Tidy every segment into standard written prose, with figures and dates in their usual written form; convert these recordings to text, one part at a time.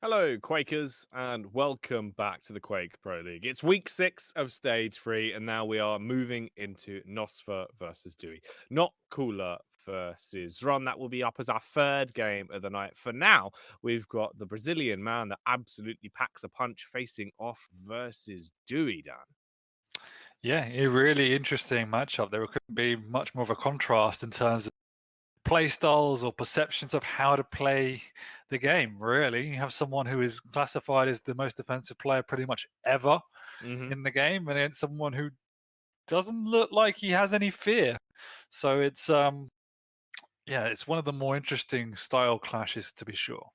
Hello, Quakers, and welcome back to the Quake Pro League. It's week 6 of stage 3, and now we are moving into Nosfa versus Dooi. Not Cooler versus Ron. That will be up as our third game of the night. For now, we've got the Brazilian man that absolutely packs a punch facing off versus Dooi, Dan. Yeah, a really interesting matchup. There couldn't be much more of a contrast in terms of play styles or perceptions of how to play the game, really. You have someone who is classified as the most defensive player pretty much ever hmm in the game, and it's someone who doesn't look like he has any fear. So yeah, it's one of the more interesting style clashes to be sure.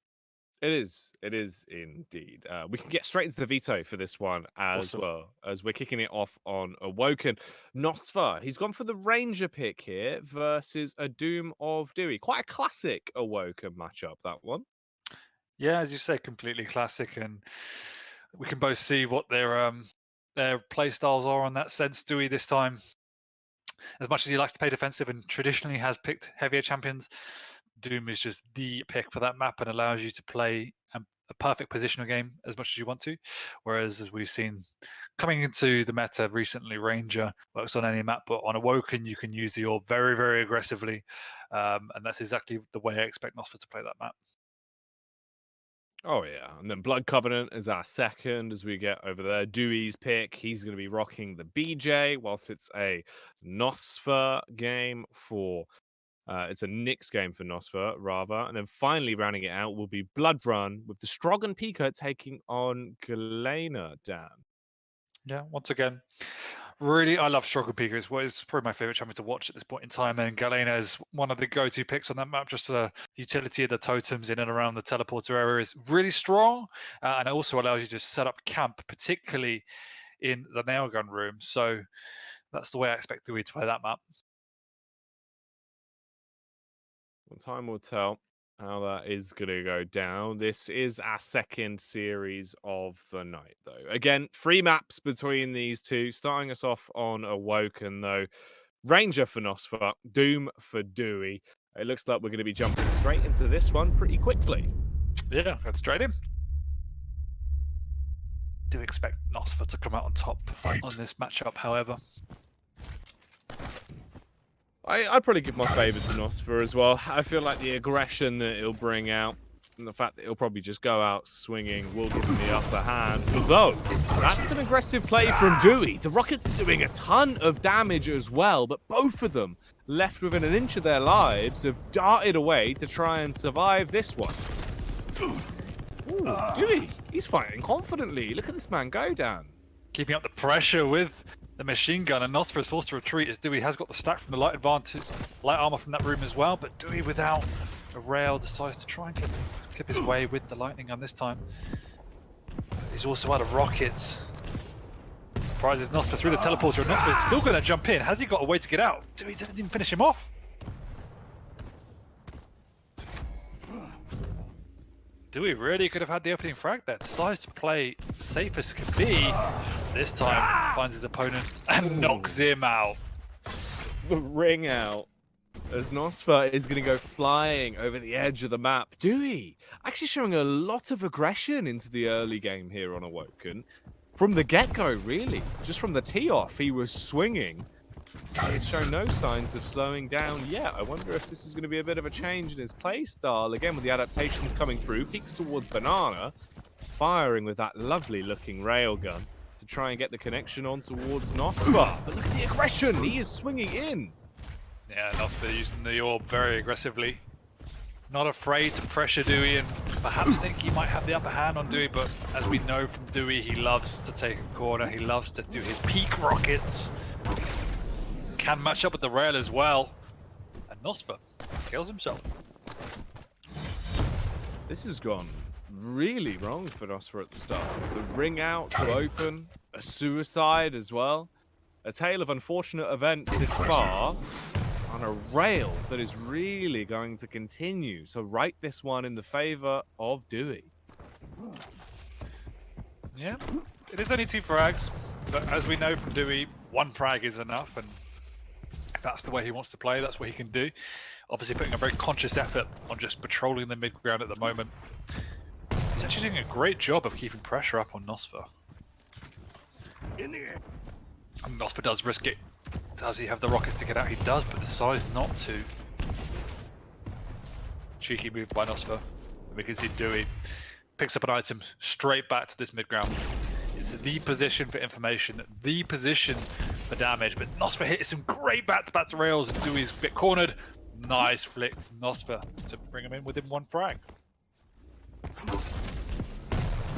It is. It is indeed. We can get straight into the veto for this one as Awesome. well, as we're kicking it off on Awoken. Nosfa, he's gone for the Ranger pick here versus a Doom of Dewey. Quite a classic Awoken matchup, that one. Yeah, as you say, completely classic, and we can both see what their play styles are in that sense. Dewey this time, as much as he likes to play defensive and traditionally has picked heavier champions, Doom is just the pick for that map and allows you to play a perfect positional game as much as you want to. Whereas, as we've seen coming into the meta recently, Ranger works on any map, but on Awoken, you can use the orb very, very aggressively. And that's exactly the way I expect Nosfa to play that map. Oh, yeah. And then Blood Covenant is our second as we get over there. Dewey's pick. He's going to be rocking the BJ, whilst it's a Nosfa game for it's a Nyx game for Nosfa, rather. And then finally rounding it out will be Blood Run with the Strogan Pika taking on Galena, Dan. Yeah, once again, really, I love Struggle Pika. It's probably my favorite champion to watch at this point in time. And Galena is one of the go-to picks on that map. Just the utility of the totems in and around the teleporter area is really strong. And it also allows you to set up camp, particularly in the nail gun room. So that's the way I expect Dooi to play that map. Well, time will tell how that is going to go down. This is our second series of the night, though. Again, 3 maps between these two, starting us off on Awoken, though. Ranger for Nosfa, Doom for Dewey. It looks like we're going to be jumping straight into this one pretty quickly. Yeah, go straight in. Do expect Nosfa to come out on top on this matchup, however. I'd probably give my favour to Nosfa as well. I feel like the aggression that he'll bring out and the fact that he'll probably just go out swinging will give him the upper hand. Although, that's an aggressive play from Dewey. The Rockets are doing a ton of damage as well, but both of them, left within an inch of their lives, have darted away to try and survive this one. Ooh, Dewey, he's fighting confidently. Look at this man go, Dan. Keeping up the pressure with the machine gun, and Nosfa is forced to retreat as Dewey has got the stack from the light armor from that room as well, but Dewey without a rail decides to try and clip his way with the lightning gun this time. He's also out of rockets. Surprises Nosfa through the teleporter, and Nosfa's still going to jump in. Has he got a way to get out? Dewey doesn't even finish him off. Dewey really could have had the opening frag there. Decides to play safe as can be. This time finds his opponent and knocks him out. The ring out as Nosfa is going to go flying over the edge of the map. Dewey actually showing a lot of aggression into the early game here on Awoken. From the get-go, really. Just from the tee off, he was swinging. He's shown no signs of slowing down yet. I wonder if this is going to be a bit of a change in his play style. Again, with the adaptations coming through, peeks towards Banana, firing with that lovely looking railgun to try and get the connection on towards Nosfa. But look at the aggression. He is swinging in. Yeah, Nosfa using the orb very aggressively. Not afraid to pressure Dewey and perhaps think he might have the upper hand on Dewey, but as we know from Dewey, he loves to take a corner. He loves to do his peak rockets. Can match up with the rail as well. And Nosfa kills himself. This has gone really wrong for Nosfa at the start. The ring out to open, a suicide as well. A tale of unfortunate events this far, on a rail that is really going to continue to right this one in the favor of Dewey. Yeah, it is only 2 frags, but as we know from Dewey, 1 frag is enough, and if that's the way he wants to play, that's what he can do. Obviously putting a very conscious effort on just patrolling the mid ground at the moment. He's actually doing a great job of keeping pressure up on Nosfa. In the air. And Nosfa does risk it. Does he have the rockets to get out? He does, but decides not to. Cheeky move by Nosfa. We can see Dooi picks up an item straight back to this mid-ground. It's the position for information, the position for damage, but Nosfa hits some great back-to-back rails, and Dewey's a bit cornered. Nice flick from Nosfa to bring him in within one frag.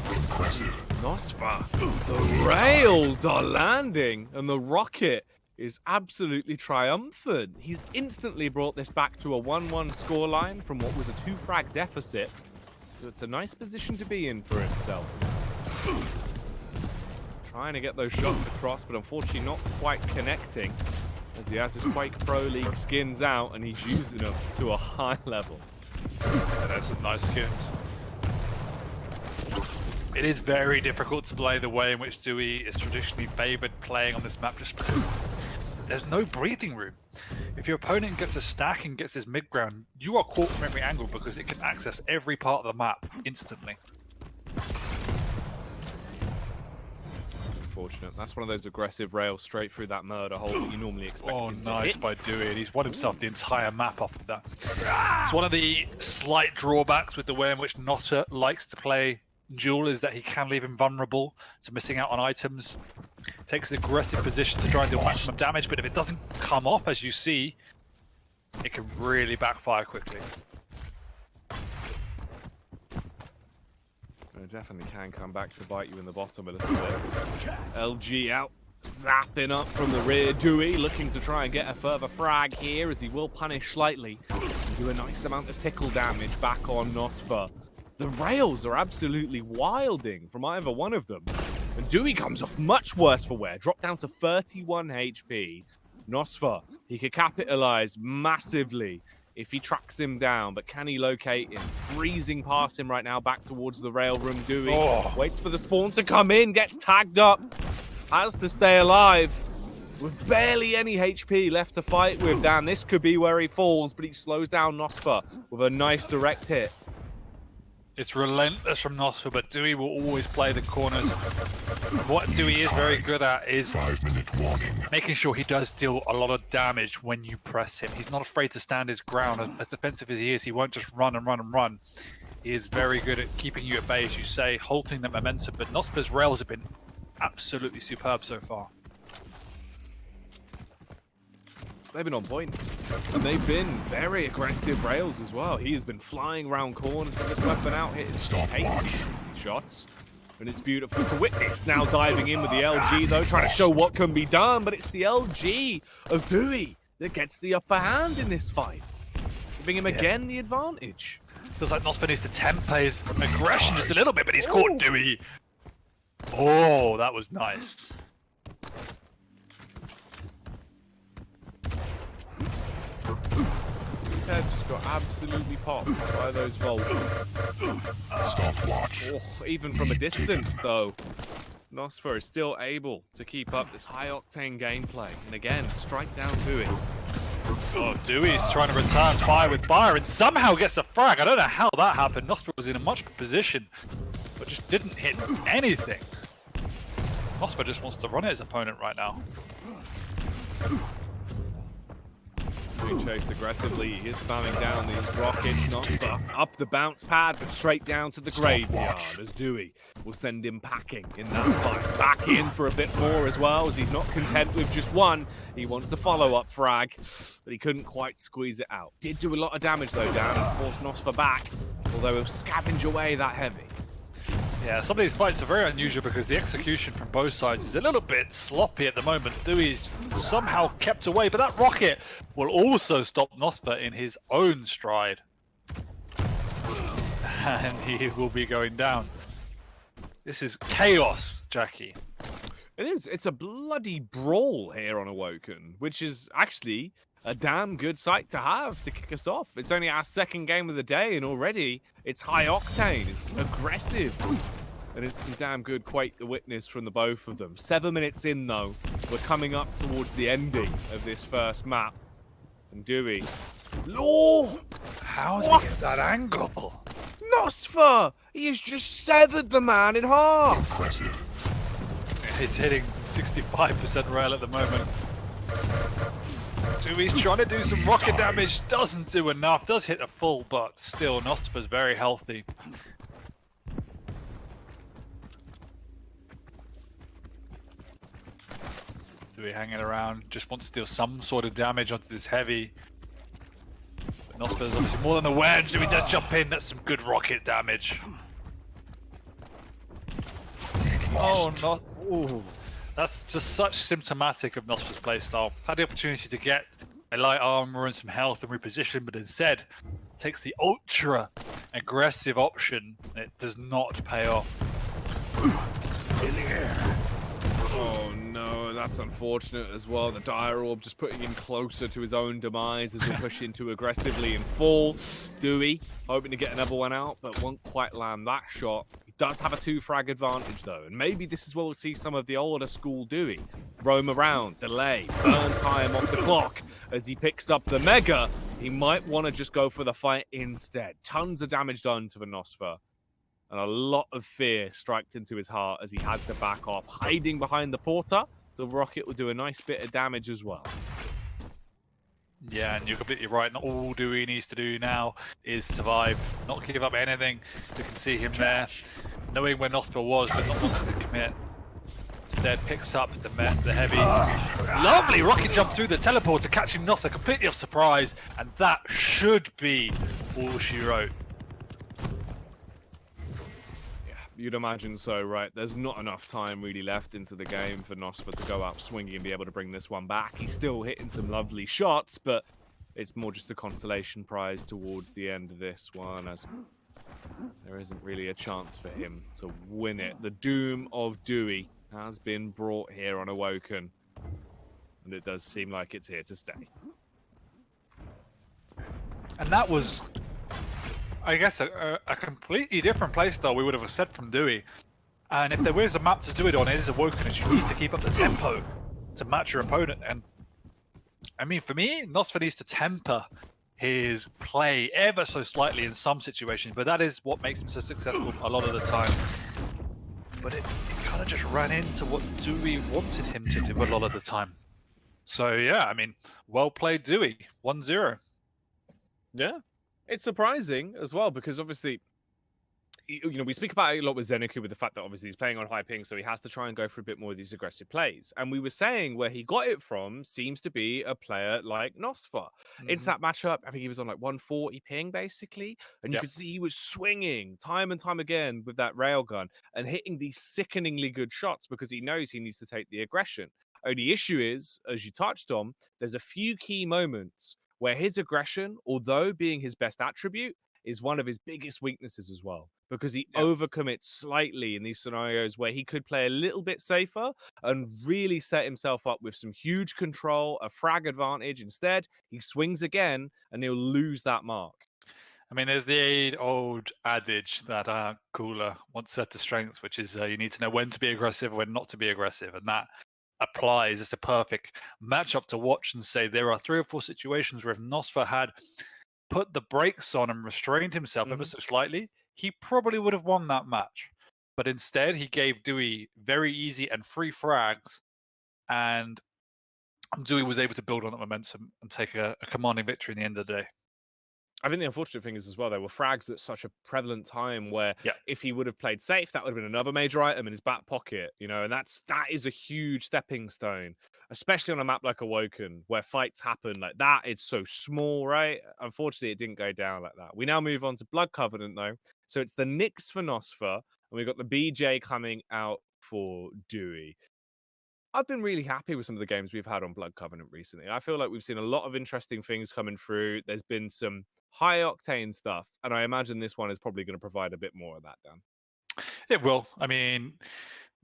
Impressive. Nosfa, the rails are landing, and the rocket is absolutely triumphant. He's instantly brought this back to a 1-1 scoreline from what was a 2-frag deficit. So it's a nice position to be in for himself. Trying to get those shots across, but unfortunately not quite connecting, as he has his Quake Pro League skins out, and he's using them to a high level. Yeah, that's some nice skins. It is very difficult to play the way in which Dooi is traditionally favoured playing on this map, just because there's no breathing room. If your opponent gets a stack and gets his mid-ground, you are caught from every angle because it can access every part of the map instantly. That's unfortunate. That's one of those aggressive rails straight through that murder hole that you normally expect him to Nice hit. by Dooi, and he's won himself the entire map off of that. It's one of the slight drawbacks with the way in which Nosfa likes to play Duel, is that he can leave him vulnerable to missing out on items. Takes an aggressive position to try and do maximum damage, but if it doesn't come off, as you see, it can really backfire quickly. It definitely can come back to bite you in the bottom a little bit. LG out, zapping up from the rear. Dooi looking to try and get a further frag here, as he will punish slightly and do a nice amount of tickle damage back on Nosfa. The rails are absolutely wilding from either one of them. And Dooi comes off much worse for wear, dropped down to 31 HP. Nosfa, he could capitalize massively if he tracks him down, but can he locate him? Breezing past him right now, back towards the rail room. Dooi waits for the spawn to come in, gets tagged up, has to stay alive. With barely any HP left to fight with, Dan, this could be where he falls, but he slows down Nosfa with a nice direct hit. It's relentless from Nosfa, but Dooi will always play the corners. What Dooi is very good at is 5-minute warning. making sure he does deal a lot of damage when you press him. He's not afraid to stand his ground. As defensive as he is, he won't just run and run and run. He is very good at keeping you at bay, as you say, halting the momentum, but Nosfa's rails have been absolutely superb so far. They've been on point, and they've been very aggressive rails as well. He has been flying around corners with this weapon out, hitting shots, and it's beautiful to witness. Now diving in with the LG, though, trying to show what can be done, but it's the LG of Dooi that gets the upper hand in this fight, giving him again the advantage. Feels like Nosfa needs to temper his aggression just a little bit, but he's caught Dooi. Oh, that was nice. His head just got absolutely popped by those volts. Stopwatch. Oh, even from a distance, though, Nosfa is still able to keep up this high-octane gameplay. And again, strike down Dooi. Oh, Dewey's trying to return fire with fire and somehow gets a frag. I don't know how that happened. Nosfa was in a much better position, but just didn't hit anything. Nosfa just wants to run at his opponent right now. Being chased aggressively, he is spamming down these rockets. Nosfa up the bounce pad, but straight down to the graveyard as Dooi will send him packing in that fight. Back in for a bit more as well, as he's not content with just one. He wants a follow-up frag, but he couldn't quite squeeze it out. Did do a lot of damage though, Dan, and forced Nosfa back, although he'll scavenge away that heavy. Yeah, some of these fights are very unusual because the execution from both sides is a little bit sloppy at the moment. Dewey's somehow kept away, but that rocket will also stop Nosfa in his own stride. And he will be going down. This is chaos, Jackie. It is. It's a bloody brawl here on Awoken, which is actually a damn good sight to have to kick us off. It's only our second game of the day, and already it's high octane, it's aggressive, and it's some damn good Quake the Witness from the both of them. 7 minutes in, though, we're coming up towards the ending of this first map. And Dooi, How did he get that angle? Nosfa! He has just severed the man in half! Impressive. He's hitting 65% rail at the moment. Dooi's trying to do some rocket damage, doesn't do enough, does hit a full, but still Nosfa's very healthy. Dooi hanging around, just wants to deal some sort of damage onto this heavy. But Nosfa's obviously more than aware, and Dooii does jump in, that's some good rocket damage. Oh, not. Ooh. That's just such symptomatic of Nosfa's playstyle. Had the opportunity to get a light armor and some health and reposition, but instead takes the ultra aggressive option, and it does not pay off. In the air. Oh no, that's unfortunate as well. The Dire Orb just putting him closer to his own demise as he'll push in too aggressively and fall. Dooi hoping to get another one out, but won't quite land that shot. He does have a 2-frag advantage though, and maybe this is where we'll see some of the older school Dooi roam around, delay, burn time off the clock as he picks up the Mega. He might want to just go for the fight instead. Tons of damage done to the Nosfa. And a lot of fear striked into his heart as he had to back off, hiding behind the porter. The rocket will do a nice bit of damage as well. Yeah, and you're completely right. Not all Dooi needs to do now is survive, not give up anything. You can see him there, knowing where Nosfa was, but not wanting to commit. Instead, picks up the heavy. Lovely rocket jump through the teleporter, catching Nosfa completely off surprise, and that should be all she wrote. You'd imagine so, right? There's not enough time really left into the game for Nosfa to go out swinging and be able to bring this one back. He's still hitting some lovely shots, but it's more just a consolation prize towards the end of this one, as there isn't really a chance for him to win it. The doom of Dooi has been brought here on Awoken, and it does seem like it's here to stay. And that was, I guess, a completely different playstyle we would have said from Dooi. And if there is a map to do it on, it is Awoken, as you need to keep up the tempo to match your opponent. And I mean, for me, Nosfa needs to temper his play ever so slightly in some situations, but that is what makes him so successful a lot of the time. But it kind of just ran into what Dooi wanted him to do a lot of the time. So yeah, I mean, well played Dooi, 1-0. Yeah. It's surprising as well, because obviously, you know, we speak about it a lot with Zeniku with the fact that obviously he's playing on high ping, so he has to try and go for a bit more of these aggressive plays. And we were saying where he got it from seems to be a player like Nosfa. Into that matchup, I think he was on like 140 ping basically, and you could see he was swinging time and time again with that railgun and hitting these sickeningly good shots because he knows he needs to take the aggression. Only issue is, as you touched on, there's a few key moments where his aggression, although being his best attribute, is one of his biggest weaknesses as well, because he overcommits slightly in these scenarios where he could play a little bit safer and really set himself up with some huge control, a frag advantage. Instead, he swings again and he'll lose that mark. I mean, there's the old adage that Cooler once said to Strength, which is you need to know when to be aggressive, when not to be aggressive, and that applies. It's a perfect matchup to watch and say there are 3 or 4 situations where if Nosfa had put the brakes on and restrained himself ever so slightly, he probably would have won that match. But instead, he gave Dooi very easy and free frags, and Dooi was able to build on that momentum and take a commanding victory in the end of the day. I think the unfortunate thing is as well, there were frags at such a prevalent time where if he would have played safe, that would have been another major item in his back pocket, you know, and that is a huge stepping stone, especially on a map like Awoken, where fights happen like that. It's so small, right? Unfortunately, it didn't go down like that. We now move on to Blood Covenant, though. So it's the Nyx for Nosfa, and we've got the BJ coming out for Dooi. I've been really happy with some of the games we've had on Blood Covenant recently. I feel like we've seen a lot of interesting things coming through. There's been some high octane stuff, and I imagine this one is probably going to provide a bit more of that, Dan. It will. I mean,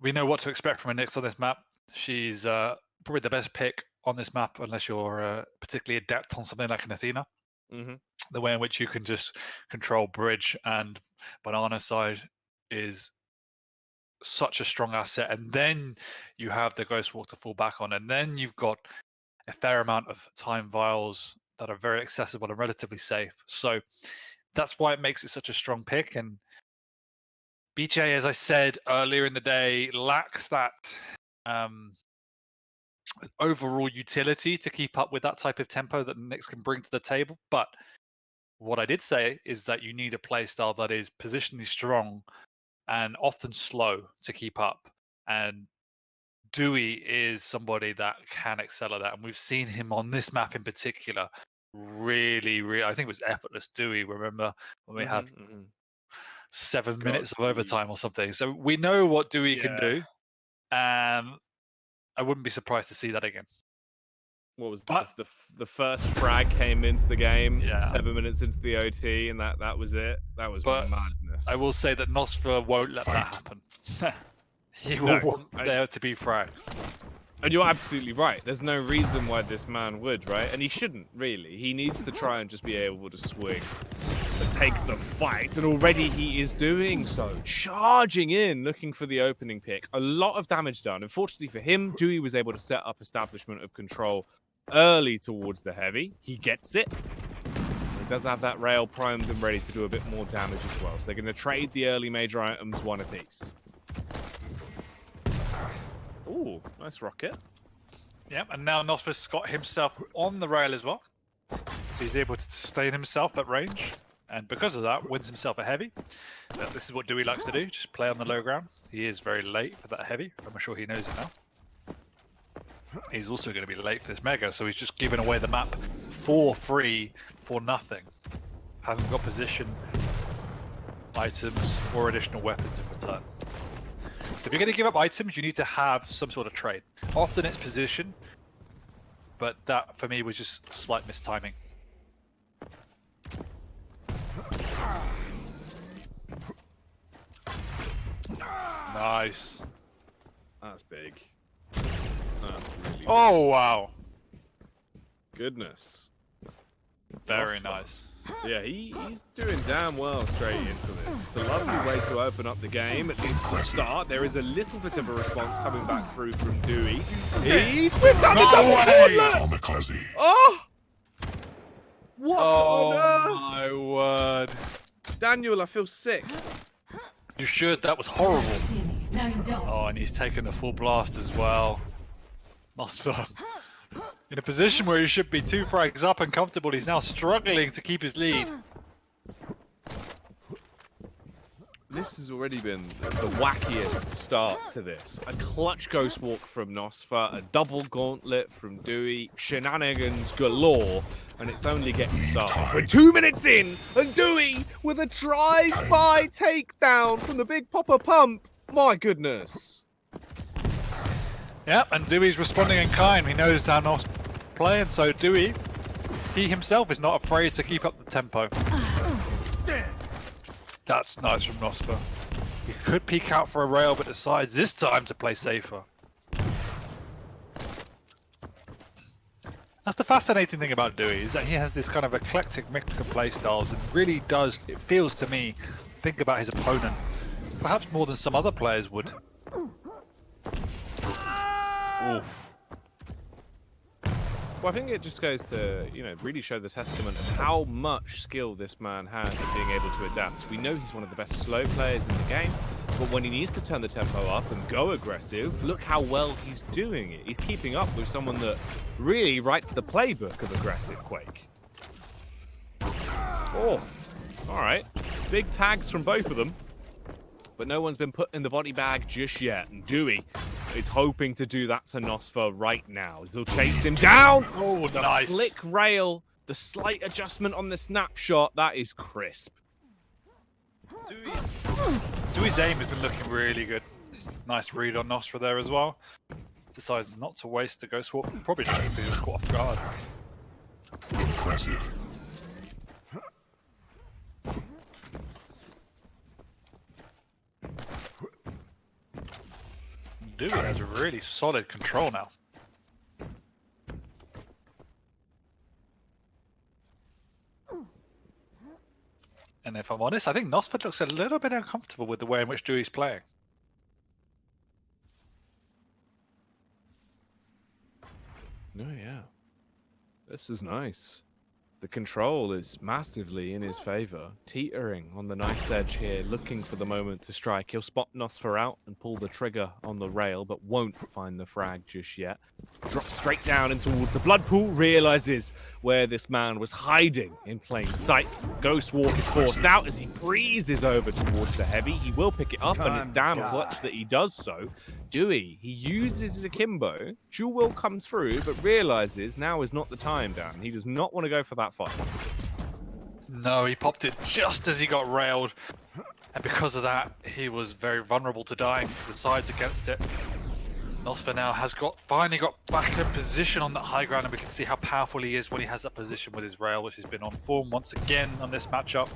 we know what to expect from a Nyx on this map. She's probably the best pick on this map, unless you're particularly adept on something like an Athena. The way in which you can just control bridge and banana side is such a strong asset, and then you have the Ghost Walk to fall back on, and then you've got a fair amount of time vials that are very accessible and relatively safe. So that's why it makes it such a strong pick. And BJ, as I said earlier in the day, lacks that overall utility to keep up with that type of tempo that Nyx can bring to the table. But what I did say is that you need a playstyle that is positionally strong and often slow to keep up. And Dooi is somebody that can excel at that. And we've seen him on this map in particular really, I think it was effortless Dooi, remember when we had 7 minutes of overtime or something. So we know what Dooi can do, and I wouldn't be surprised to see that again. What was But- the first frag came into the game, Yeah. 7 minutes into the OT, and that was it. That was But madness. I will say that Nosfa won't let that happen. He will want there to be frags. And you're absolutely right. There's no reason why this man would, right? And he shouldn't, really. He needs to try and just be able to swing and take the fight. And already he is doing so. Charging in, looking for the opening pick. A lot of damage done. Unfortunately for him, Dooi was able to set up establishment of control early towards the heavy. He gets it. He does have that rail primed and ready to do a bit more damage as well. So they're going to trade the early major items one apiece. Ooh, nice rocket. Yeah, and now Nosfa's got himself on the rail as well. So he's able to sustain himself at range. And because of that, wins himself a heavy. This is what Dooi likes to do, just play on the low ground. He is very late for that heavy. I'm sure he knows it now. He's also going to be late for this mega, so he's just giving away the map for free, for nothing. Hasn't got position, items, or additional weapons in return. So if you're going to give up items, you need to have some sort of trade. Often it's position, but that for me was just slight mistiming. Nice. That's big. That's really big. Oh, wow. Goodness. Very Nosfa. nice. Yeah, he's doing damn well straight into this. It's a lovely way to open up the game, at least to start. There is a little bit of a response coming back through from Dooi. He's whipped out the double gauntlet! Oh! What on earth? Oh, my word. Daniel, I feel sick. You should. That was horrible. No, you don't. Oh, and he's taken the full blast as well. Nosfa. In a position where he should be 2 frags up and comfortable, he's now struggling to keep his lead. This has already been the wackiest start to this. A clutch ghost walk from Nosfa, a double gauntlet from Dooi, shenanigans galore, and it's only getting started. We're 2 minutes in, and Dooi with a drive-by takedown from the big popper pump. My goodness. Yep, and Dewey's responding in kind. He knows how Nosfa play, and so Dooi, he himself is not afraid to keep up the tempo. That's nice from Nosfa. He could peek out for a rail, but decides this time to play safer. That's the fascinating thing about Dooi, is that he has this kind of eclectic mix of playstyles and really does, it feels to me, think about his opponent. Perhaps more than some other players would. Oof. Well, I think it just goes to, really show the testament of how much skill this man has at being able to adapt. We know he's one of the best slow players in the game, but when he needs to turn the tempo up and go aggressive, look how well he's doing it. He's keeping up with someone that really writes the playbook of aggressive Quake. Oh, all right. Big tags from both of them, but no one's been put in the body bag just yet. And Dooi is hoping to do that to Nosfa right now. He'll chase him down. Oh, The nice. flick rail, the slight adjustment on the snapshot, that is crisp. Dewey's aim has been looking really good. Nice read on Nosfa there as well. Decides not to waste the ghost walk. Probably just because he was caught off guard. Impressive. Dewey has a really solid control now. And if I'm honest, I think Nosfa looks a little bit uncomfortable with the way in which Dewey's playing. Oh, yeah. This is nice. The control is massively in his favor, teetering on the knife's edge here, looking for the moment to strike. He'll spot Nosfa out and pull the trigger on the rail, but won't find the frag just yet. Drops straight down and towards the blood pool, realizes where this man was hiding in plain sight. Ghost Walk is forced out as he breezes over towards the heavy. He will pick it up, and it's damn clutch that he does so. Dooi, he uses his akimbo. Dual Will comes through, but realizes now is not the time, Dan. He does not want to go for that fight. No, he popped it just as he got railed. And because of that, he was very vulnerable to dying. The sides against it. Nosfa now has finally got back in position on that high ground, and we can see how powerful he is when he has that position with his rail, which has been on form once again on this matchup.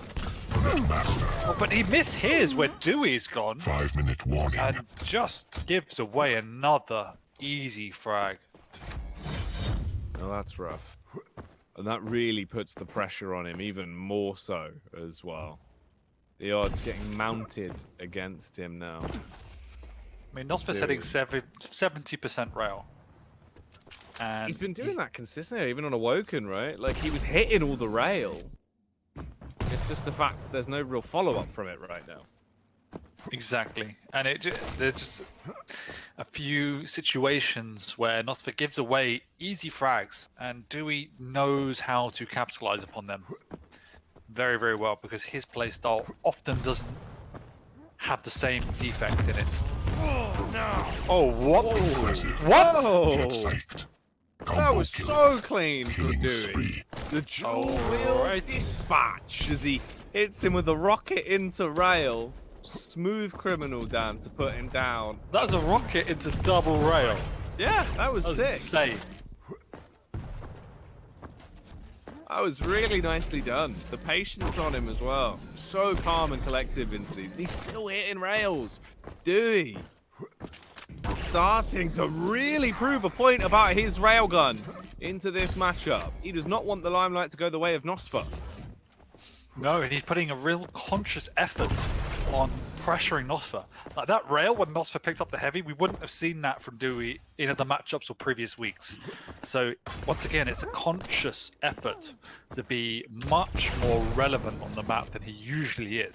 Oh, but he missed his where Dewey's gone. 5-minute warning. And just gives away another easy frag. Oh, that's rough. And that really puts the pressure on him even more so as well. The odds getting mounted against him now. I mean, Nosfa's heading 70% rail. And he's been doing that consistently, even on Awoken, right? Like, he was hitting all the rail. It's just the fact there's no real follow-up from it right now. Exactly. And there's just a few situations where Nosfa gives away easy frags, and Dooi knows how to capitalize upon them very, very well, because his playstyle often doesn't have the same defect in it. Oh, no! Oh, what? What? Get psyched. That was so clean for Killing Dooi. spree. The dual wheel dispatch as he hits him with a rocket into rail. Smooth criminal, Dan, to put him down. That was a rocket into double rail. Yeah, that was sick. Insane. That was really nicely done. The patience on him as well. So calm and collective into these. He's still hitting rails. Dooi starting to really prove a point about his railgun into this matchup. He does not want the limelight to go the way of Nosfa. No, and he's putting a real conscious effort on pressuring Nosfa. Like that rail, when Nosfa picked up the heavy, we wouldn't have seen that from Dooi in the matchups or previous weeks. So once again, it's a conscious effort to be much more relevant on the map than he usually is.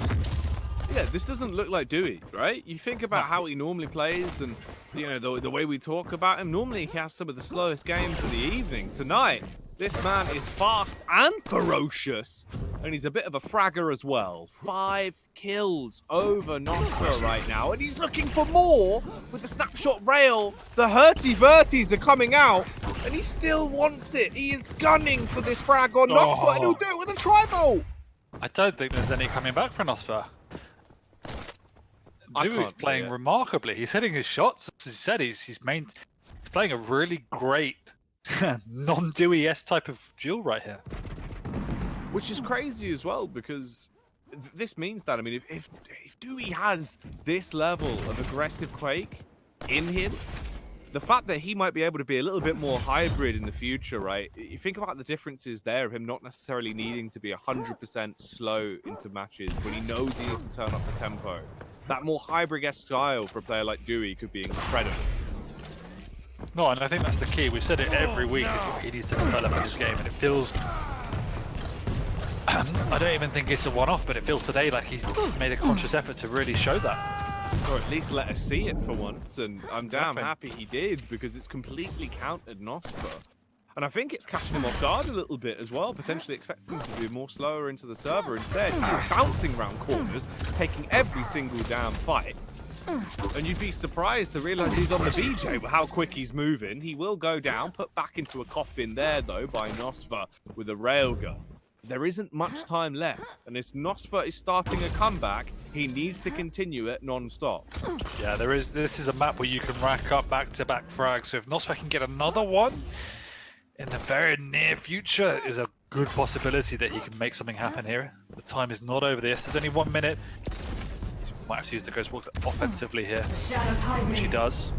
Yeah, this doesn't look like Dooi, right? You think about how he normally plays and, you know, the way we talk about him. Normally he has some of the slowest games of the evening. Tonight, this man is fast and ferocious, and he's a bit of a fragger as well. 5 kills over Nosfa right now, and he's looking for more with the snapshot rail. The hurty-verties are coming out, and he still wants it. He is gunning for this frag on Nosfa, and he'll do it with a tri-bolt. I don't think there's any coming back for Nosfa. Dewey's playing remarkably. He's hitting his shots. As he said, he's playing a really great non-Dewey-esque type of duel right here. Which is crazy as well, because this means that, I mean, if Dooi has this level of aggressive Quake in him, the fact that he might be able to be a little bit more hybrid in the future, right? You think about the differences there of him not necessarily needing to be 100% slow into matches when he knows he needs to turn up the tempo. That more hybrid-esque style for a player like Dooi could be incredible. No, and I think that's the key. We've said it every week. Is what he needs to develop in his game, and it feels. I don't even think it's a one-off, but it feels today like he's made a conscious effort to really show that. Or at least let us see it for once, and I'm damn Exactly. happy he did, because it's completely countered Nosfa. And I think it's catching him off guard a little bit as well, potentially expecting him to be more slower into the server. Instead, he's bouncing around corners, taking every single damn fight. And you'd be surprised to realize he's on the BJ with how quick he's moving. He will go down, put back into a coffin there, though, by Nosfa with a railgun. There isn't much time left, and if Nosfa is starting a comeback, he needs to continue it non-stop. Yeah, there is. This is a map where you can rack up back-to-back frags. So if Nosfa can get another one in the very near future, is a good possibility that he can make something happen here. The time is not over this. There's only 1 minute. He might have to use the Ghost Walk offensively here, which he does.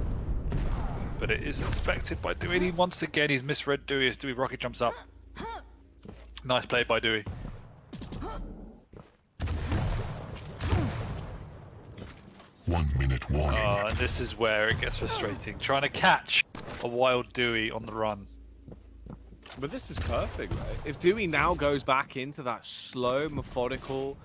But it is expected by Dooi. Once again, he's misread Dooi as Dooi rocket jumps up. Nice play by Dooi. 1 minute warning. Oh, and this is where it gets frustrating. Trying to catch a wild Dooi on the run. But this is perfect, right? If Dooi now goes back into that slow, methodical,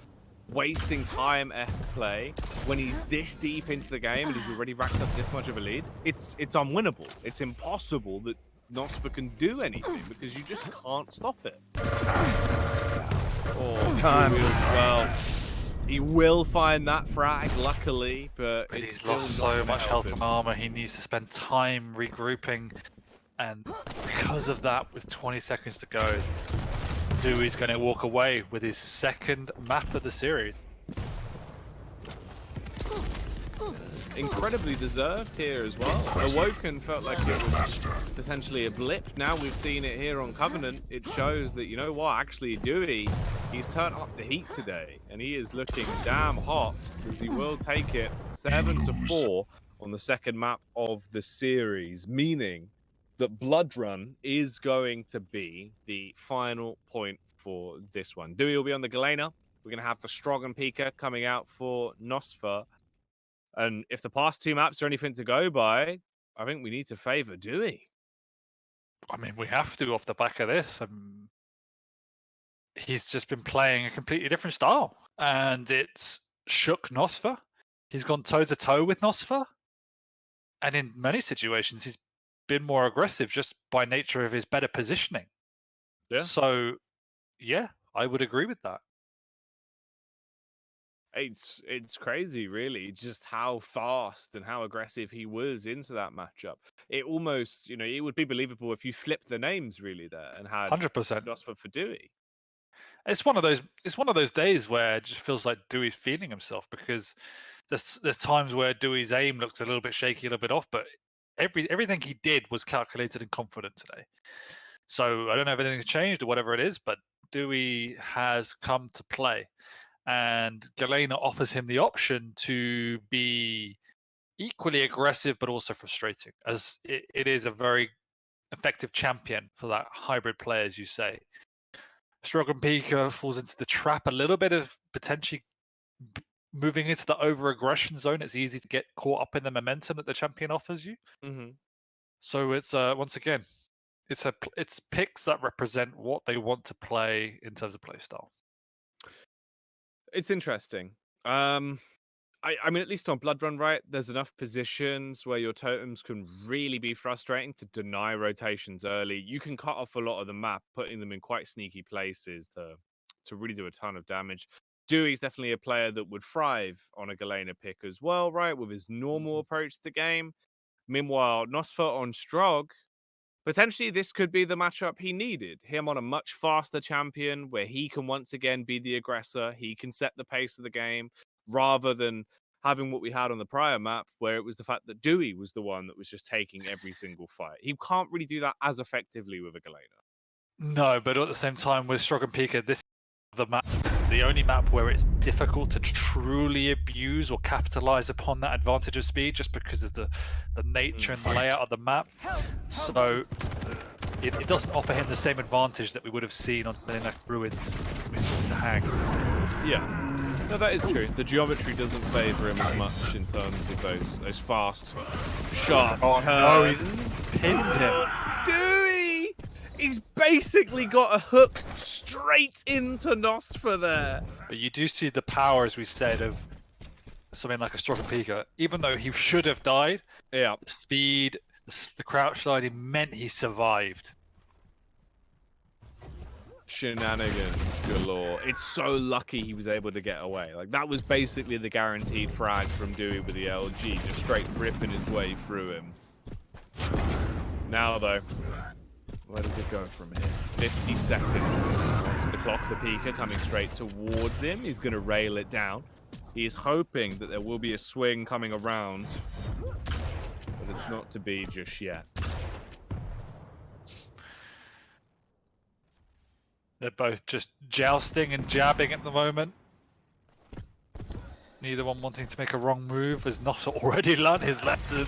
wasting time-esque play when he's this deep into the game and he's already racked up this much of a lead, it's unwinnable. It's impossible that Nosfa can do anything because you just can't stop it. Oh, Time. Well, he will find that frag, luckily, but it's he's still lost not so gonna much help health him. and armor. He needs to spend time regrouping, and because of that, with 20 seconds to go, Dooi's going to walk away with his second map of the series. Incredibly deserved here as well. Awoken felt like it was potentially a blip. Now we've seen it here on Covenant. It shows that, you know what, actually Dooi, he's turned up the heat today, and he is looking damn hot because he will take it 7-4 on the second map of the series, meaning that Blood Run is going to be the final point for this one. Dooi will be on the Galena. We're going to have the Strogan Pika coming out for Nosfa. And if the past two maps are anything to go by, I think we need to favor Dooi. I mean, we have to off the back of this. He's just been playing a completely different style, and it's shook Nosfa. He's gone toe-to-toe with Nosfa, and in many situations, he's been more aggressive just by nature of his better positioning. Yeah. So, yeah, I would agree with that. It's crazy, really, just how fast and how aggressive he was into that matchup. It almost, you know, it would be believable if you flipped the names really there and had 100%. Nosfa for Dooi. It's one of those days where it just feels like Dewey's feeling himself, because there's times where Dewey's aim looks a little bit shaky, a little bit off, but everything he did was calculated and confident today. So I don't know if anything's changed or whatever it is, but Dewey has come to play, and Galena offers him the option to be equally aggressive but also frustrating, as it is a very effective champion for that hybrid play, as you say. Strogan Pika falls into the trap a little bit of potentially moving into the over-aggression zone. It's easy to get caught up in the momentum that the champion offers you. Mm-hmm. So it's once again, it's picks that represent what they want to play in terms of playstyle. It's interesting. I mean, at least on Blood Run, right, there's enough positions where your totems can really be frustrating to deny rotations early. You can cut off a lot of the map, putting them in quite sneaky places to really do a ton of damage. Dewey's definitely a player that would thrive on a Galena pick as well, right, with his normal approach to the game. Meanwhile, Nosfa on Strog, potentially this could be the matchup he needed. Him on a much faster champion where he can once again be the aggressor. He can set the pace of the game rather than having what we had on the prior map where it was the fact that Dooi was the one that was just taking every single fight. He can't really do that as effectively with a Galena. No, but at the same time with Strogan Pika, this is the only map where it's difficult to truly abuse or capitalize upon that advantage of speed, just because of the nature and the layout of the map. So it doesn't offer him the same advantage that we would have seen on something like Ruins with the Hag. Yeah. No, that is true. The geometry doesn't favor him as much in terms of those fast, sharp turns. No, he's pinned him. Dooi! He's basically got a hook straight into Nosfa there. But you do see the power, as we said, of something like a Strogan Pika. Even though he should have died, Yeah. the speed, the crouch sliding meant he survived. Shenanigans galore. It's so lucky he was able to get away. Like, that was basically the guaranteed frag from Dooi with the LG, just straight ripping his way through him. Now, though, where does it go from here? 50 seconds onto the clock. The Pika coming straight towards him. He's going to rail it down. He is hoping that there will be a swing coming around, but it's not to be just yet. They're both just jousting and jabbing at the moment. Neither one wanting to make a wrong move, has not already learned his lesson.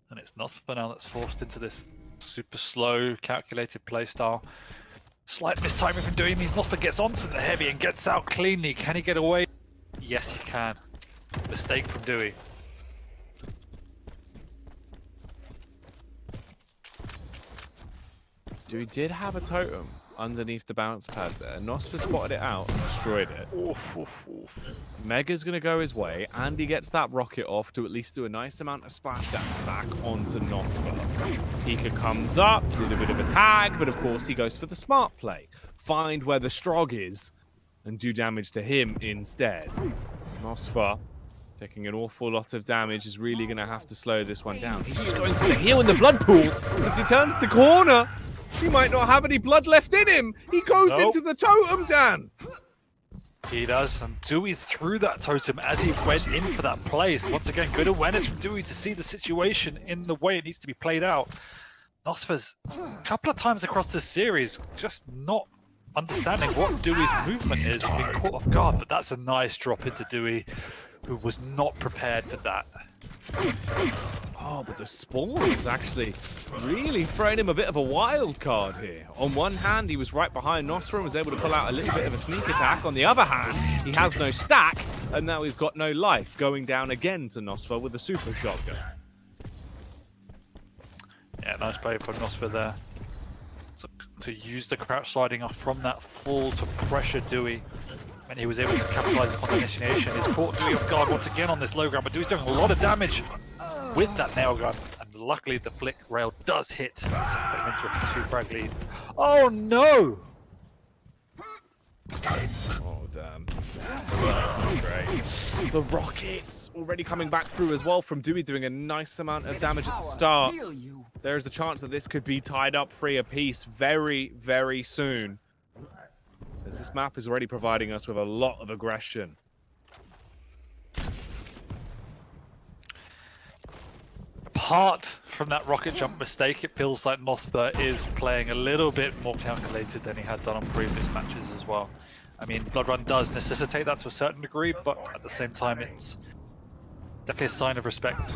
And it's Nosfa now that's forced into this super slow, calculated playstyle. Slight mistiming from Dooi means Nosfa gets onto the heavy and gets out cleanly. Can he get away? Yes, he can. Mistake from Dooi. Dooi did have a totem underneath the bounce pad there. Nosfa spotted it out and destroyed it. Oof, oof, oof. Mega's going to go his way, and he gets that rocket off to at least do a nice amount of splash damage back onto Nosfa. Pika comes up, did a bit of a tag, but of course he goes for the smart play. Find where the Strog is and do damage to him instead. Nosfa, taking an awful lot of damage, is really going to have to slow this one down. He's just going for the heal in the blood pool as he turns the corner. He might not have any blood left in him. He goes into the totem, Dan. He does, and Dooi threw that totem as he went in for that place. Once again, good awareness from Dooi to see the situation in the way it needs to be played out. Nosfa's a couple of times across this series just not understanding what Dewey's movement is and being caught off guard, but that's a nice drop into Dooi, who was not prepared for that. Oh, but the spawn was actually really throwing him a bit of a wild card here. On one hand, he was right behind Nosfa and was able to pull out a little bit of a sneak attack. On the other hand, he has no stack, and now he's got no life, going down again to Nosfa with a super shotgun. Yeah, nice play from Nosfa there. To use the crouch sliding off from that fall to pressure Dooi. And he was able to capitalize upon the initiation. He's caught Dooi off guard once again on this low ground, but Dewey's doing a lot of damage with that nail gun. And luckily the flick rail does hit to put him into a 2-frag lead. Oh no! Oh, damn. That's not great. The rockets already coming back through as well from Dooi, doing a nice amount of damage at the start. There's a chance that this could be tied up 3 apiece very, very soon, as this map is already providing us with a lot of aggression. Apart from that rocket jump mistake, it feels like Nosfa is playing a little bit more calculated than he had done on previous matches as well. I mean, Blood Run does necessitate that to a certain degree, but at the same time, it's definitely a sign of respect.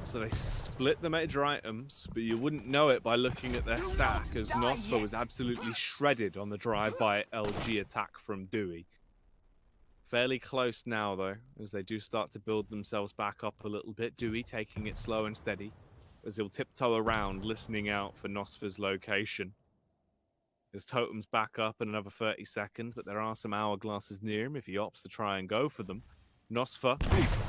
So they split the major items, but you wouldn't know it by looking at their stack, as Nosfa was absolutely shredded on the drive-by LG attack from Dooi. Fairly close now, though, as they do start to build themselves back up a little bit. Dooi taking it slow and steady, as he'll tiptoe around, listening out for Nosfa's location. His totem's back up in another 30 seconds, but there are some hourglasses near him if he opts to try and go for them. Nosfa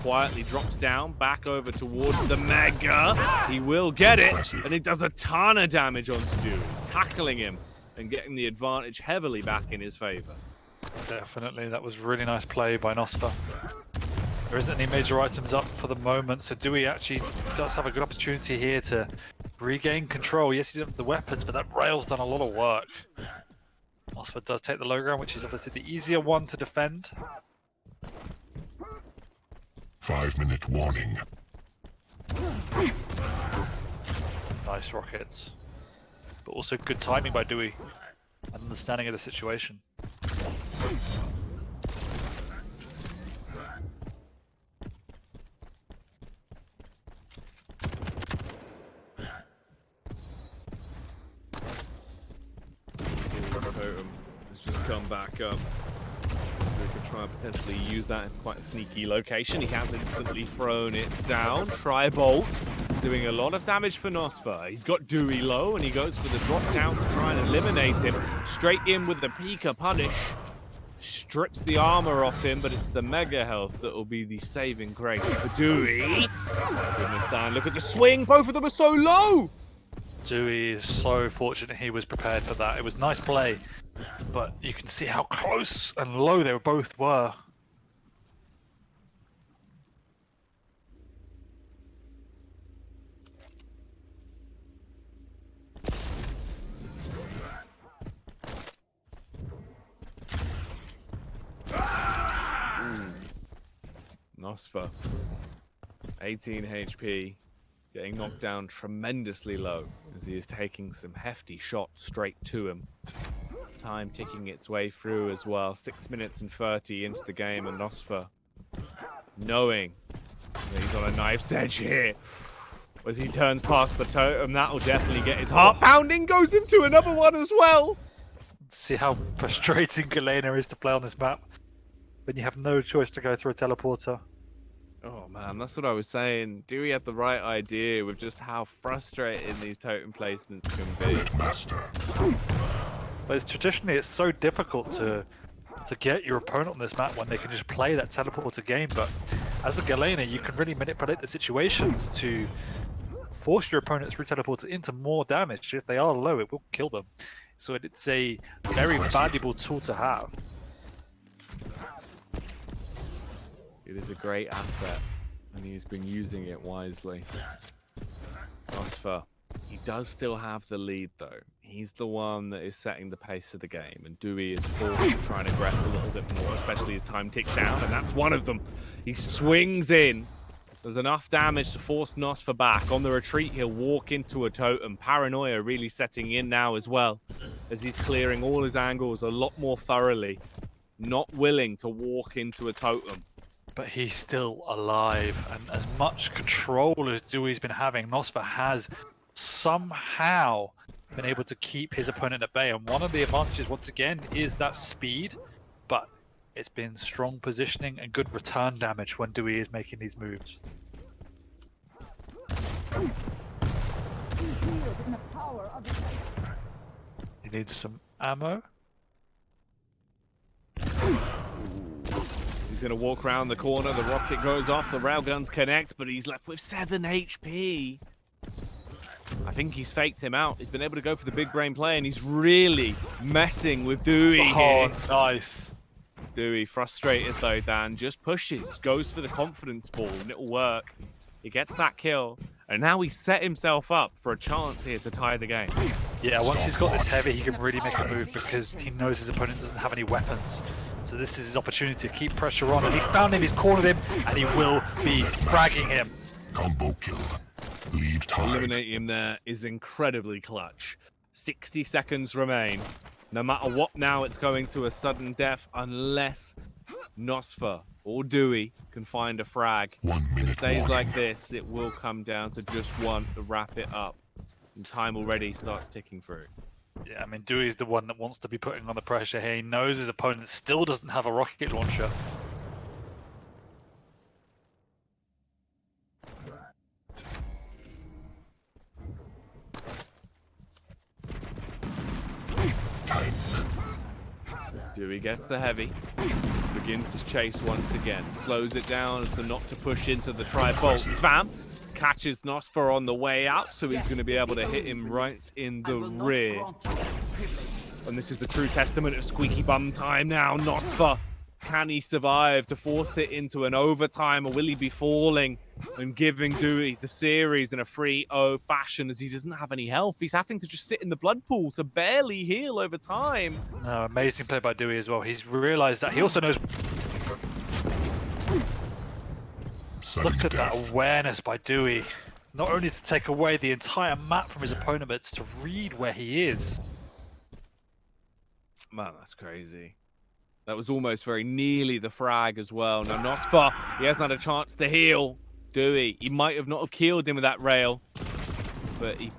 quietly drops down, back over towards the Mega. He will get it, and it does a ton of damage onto Dooi, tackling him and getting the advantage heavily back in his favor. Definitely, that was really nice play by Nosfa. There isn't any major items up for the moment, so Dooi actually does have a good opportunity here to regain control. Yes, he doesn't have the weapons, but that rail's done a lot of work. Nosfa does take the low ground, which is obviously the easier one to defend. 5-minute warning. Nice rockets. But also good timing by Dooi. And understanding of the situation. Let's just come back up. We could try and potentially use that in quite a sneaky location. He has instantly thrown it down. Tri-bolt doing a lot of damage for Nosfa. He's got Dooi low, and he goes for the drop down to try and eliminate him. Straight in with the Pika punish. Strips the armor off him, but it's the Mega health that will be the saving grace for Dooi. Oh, goodness, Dan, look at the swing. Both of them are so low. Dooi is so fortunate he was prepared for that. It was nice play, but you can see how close and low they both were. Nosfa, 18 HP, getting knocked down tremendously low as he is taking some hefty shots straight to him. Time ticking its way through as well. 6 minutes and 30 into the game, and Nosfa knowing He's on a knife's edge here. As he turns past the totem, that'll definitely get his heart pounding. Goes into another one as well. See how frustrating Galena is to play on this map when you have no choice to go through a teleporter. Oh man, that's what I was saying. Dooi had the right idea with just how frustrating these totem placements can be. Master. But traditionally, it's so difficult to get your opponent on this map when they can just play that teleporter game. But as a Galena, you can really manipulate the situations to force your opponent through teleporter into more damage. If they are low, it will kill them. So it's a very valuable tool to have. It is a great asset, and he's been using it wisely. Nosfa, he does still have the lead, though. He's the one that is setting the pace of the game, and Dooi is forced to try and aggress a little bit more, especially as time ticks down, and that's one of them. He swings in. There's enough damage to force Nosfa back. On the retreat, he'll walk into a totem. Paranoia really setting in now as well, as he's clearing all his angles a lot more thoroughly. Not willing to walk into a totem. But he's still alive, and as much control as Dewey's been having, Nosfa has somehow been able to keep his opponent at bay. And one of the advantages, once again, is that speed, but it's been strong positioning and good return damage when Dooi is making these moves. He needs some ammo. He's going to walk around the corner. The rocket goes off. The railguns connect, but he's left with 7 HP. I think he's faked him out. He's been able to go for the big brain play, and he's really messing with Dooi here. Nice. Dooi, frustrated though, Dan, just pushes, goes for the confidence ball, and it'll work. He gets that kill, and now he's set himself up for a chance here to tie the game. Yeah, once he's got this heavy, he can really make a move because he knows his opponent doesn't have any weapons. So this is his opportunity to keep pressure on, and he's found him, he's cornered him, and he will be fragging him. Combo kill. Lead time. Eliminating him there is incredibly clutch. 60 seconds remain. No matter what now, it's going to a sudden death unless Nosfa or Dooi can find a frag. 1 If minute it stays warning. like this, it will come down to just one to wrap it up. And time already starts ticking through. Yeah, I mean, Dewey is the one that wants to be putting on the pressure here. He knows his opponent still doesn't have a rocket launcher. Dooi gets the heavy, begins his chase once again, slows it down so not to push into the tri-bolt. Spam catches Nosfa on the way out, so he's going to be able to hit him right in the rear. And this is the true testament of squeaky bum time now. Nosfa, can he survive to force it into an overtime, or will he be falling and giving Dooi the series in a 3-0 fashion as he doesn't have any health? He's having to just sit in the blood pool to barely heal over time. No, amazing play by Dewey as well. He's realized that. He also knows. Sudden Look at that death. awareness by Dewey. Not only to take away the entire map from his opponent, but to read where he is. Man, that's crazy. That was almost very nearly the frag as well. Now Nosfa, he hasn't had a chance to heal. Dooi, he might have not have killed him with that rail, but he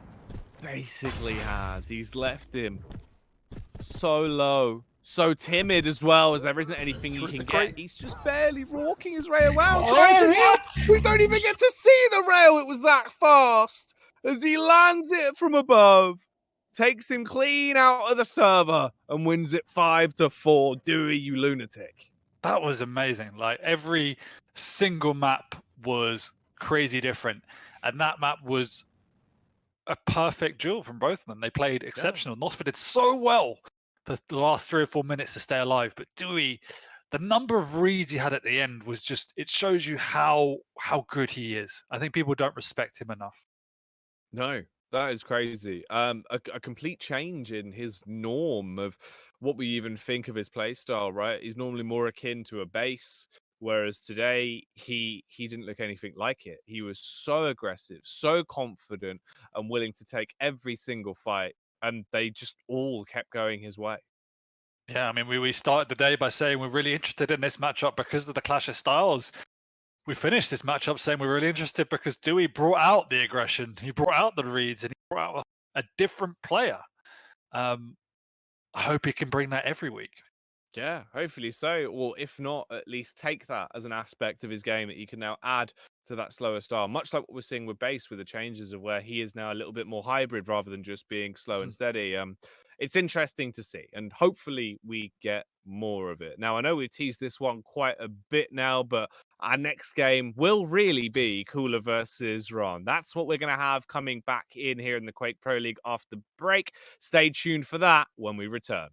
basically has. He's left him so low, so timid as well, as there isn't anything he can get. He's just barely walking his rail around. Oh, what? We don't even get to see the rail. It was that fast as he lands it from above. Takes him clean out of the server and wins it 5-4. Dooi, you lunatic. That was amazing. Like, every single map was crazy different. And that map was a perfect duel from both of them. They played exceptional. Nosfa did so well for the last 3 or 4 minutes to stay alive. But Dooi, the number of reads he had at the end was just, it shows you how good he is. I think people don't respect him enough. No, that is crazy. A complete change in his norm of what we even think of his playstyle, right? He's normally more akin to a base, whereas today he didn't look anything like it. He was so aggressive, so confident, and willing to take every single fight, and they just all kept going his way. Yeah, I mean, we started the day by saying we're really interested in this matchup because of the clash of styles. we finished this matchup saying we're really interested because Dooi brought out the aggression, he brought out the reads, and he brought out a different player. I hope he can bring that every week. Yeah, hopefully so. Or if not, at least take that as an aspect of his game that you can now add to that slower style. Much like what we're seeing with Base with the changes of where he is now a little bit more hybrid rather than just being slow and steady. It's interesting to see, and hopefully we get more of it. Now, I know we've teased this one quite a bit now, but our next game will really be Cooler versus Ron. That's what we're going to have coming back in here in the Quake Pro League after break. Stay tuned for that when we return.